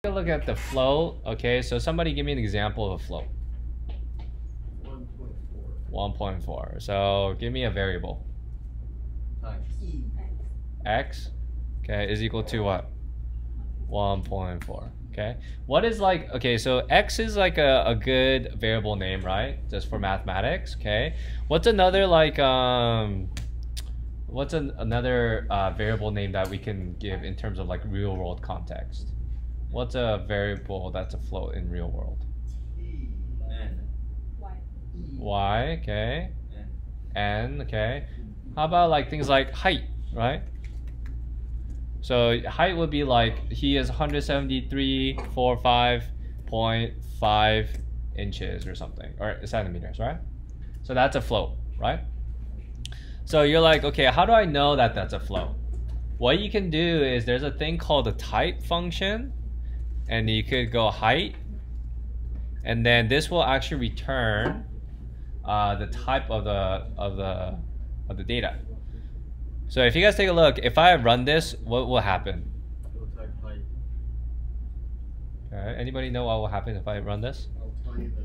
Take a look at the float. Okay, so somebody give me an example of a float. 1.4. 1.4. So give me a variable. Times X, okay, is equal to what? 1.4. Okay, what is like, okay, so X is like a good variable name, right? Just for mathematics. Okay, what's another like what's another variable name that we can give in terms of like real world context? What's a variable that's a float in real world? T N Y, okay. N. N, okay. How about like things like height, right? So height would be like he is 173.45 inches or something, or centimeters, right? So that's a float, right? So you're like, okay, how do I know that that's a float? What you can do is there's a thing called a type function, and you could go height, and then this will actually return the type of the data. So if you guys take a look, if I run this, what will happen? We'll type height. Okay, anybody know what will happen if I run this? I'll tell you the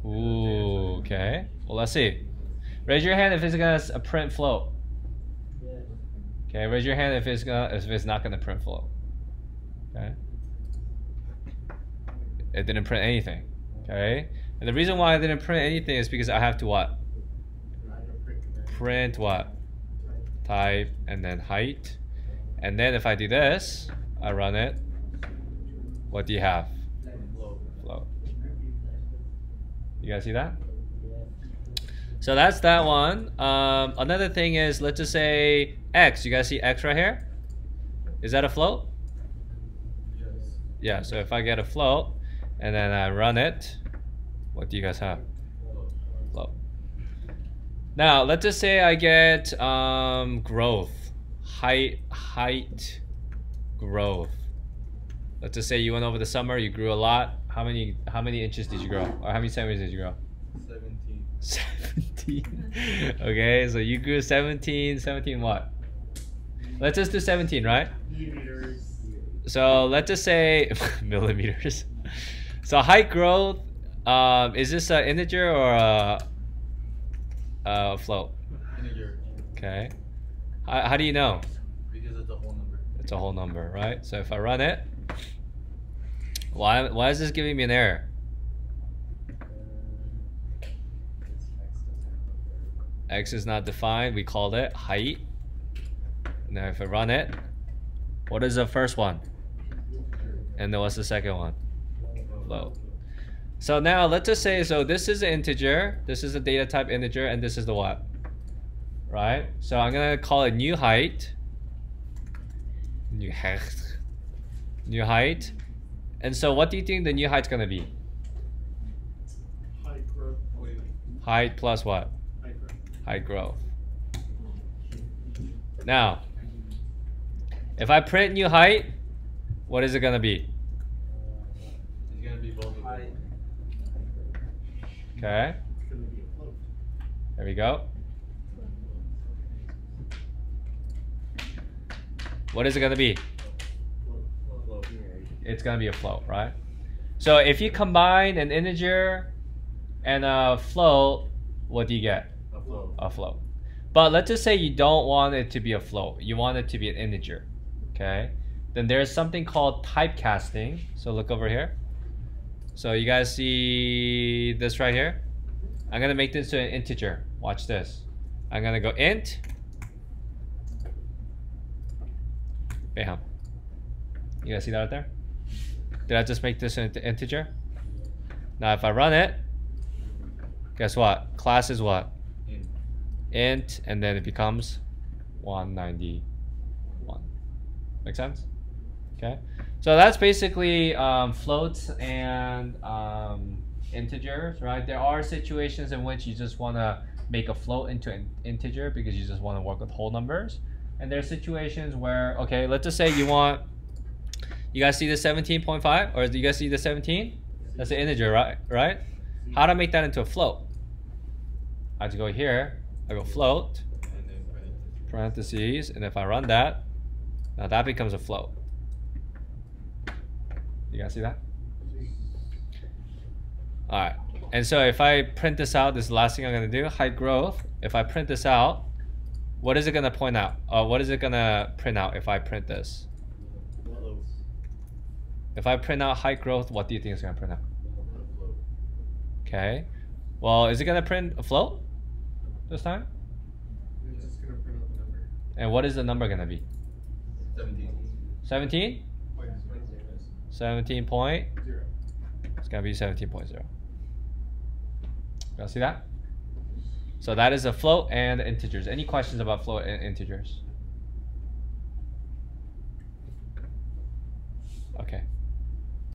Ooh, okay. Well, let's see. Raise your hand if it's gonna print float. Okay, raise your hand if it's not gonna print float. Okay. It didn't print anything. Okay. And the reason why I didn't print anything is because I have to what? Print what? Type and then height. And then if I do this, I run it. What do you have? Float. You guys see that? So that's that one. Another thing is, let's just say X. You guys see X right here? Is that a float? Yes. Yeah, so if I get a float and then I run it, what do you guys have? Float. Now, let's just say I get growth. Height growth. Let's just say you went over the summer, you grew a lot. How many inches did you grow? Or how many centimeters did you grow? 17. 17. Okay, so you grew 17 what? Let's just do 17, right? Meters. So let's just say millimeters. So height growth, is this an integer or a float? Integer. Okay. How do you know? Because it's a whole number. It's a whole number, right? So if I run it, why is this giving me an error? X is not defined. We called it height. Now if I run it, what is the first one? And then what's the second one? Float. So now let's just say, so this is an integer, this is a data type integer, and this is the what? Right? So I'm gonna call it new height. New height. And so what do you think the new height's gonna be? Height growth. Height plus what? Height growth. Height growth. Now, if I print new height, what is it gonna be? It's gonna be both height. Okay. It's gonna be a float. There we go. What is it gonna be? Float. It's gonna be a float, right? So if you combine an integer and a float, what do you get? A float. A float. But let's just say you don't want it to be a float. You want it to be an integer. Okay? Then there's something called typecasting. So look over here. So you guys see this right here? I'm gonna make this to an integer. Watch this. I'm gonna go int. Bam. You guys see that right there? Did I just make this an integer? Now if I run it, guess what? Class is what? Int, and then it becomes 191. Make sense? Okay. So that's basically floats and integers, right? There are situations in which you just want to make a float into an integer because you just want to work with whole numbers. And there are situations where, okay, let's just say you guys see the 17.5, or do you guys see the 17? That's an integer, right? How do I make that into a float? I have to go here, I go float, parentheses, and if I run that, Now that becomes a float. You guys see that? All right. And so if I print this out, this is the last thing I'm going to do, height growth. If I print this out, what is it going to point out? What is it going to print out if I print this? Float. If I print out height growth, what do you think it's going to print out? Float. Okay. Well, is it going to print a float this time? It's just gonna print out the number. And what is the number going to be? 17. 17? 17 point? 0. It's going to be 17.0. Y'all see that? So that is a float and integers. Any questions about float and integers? Okay.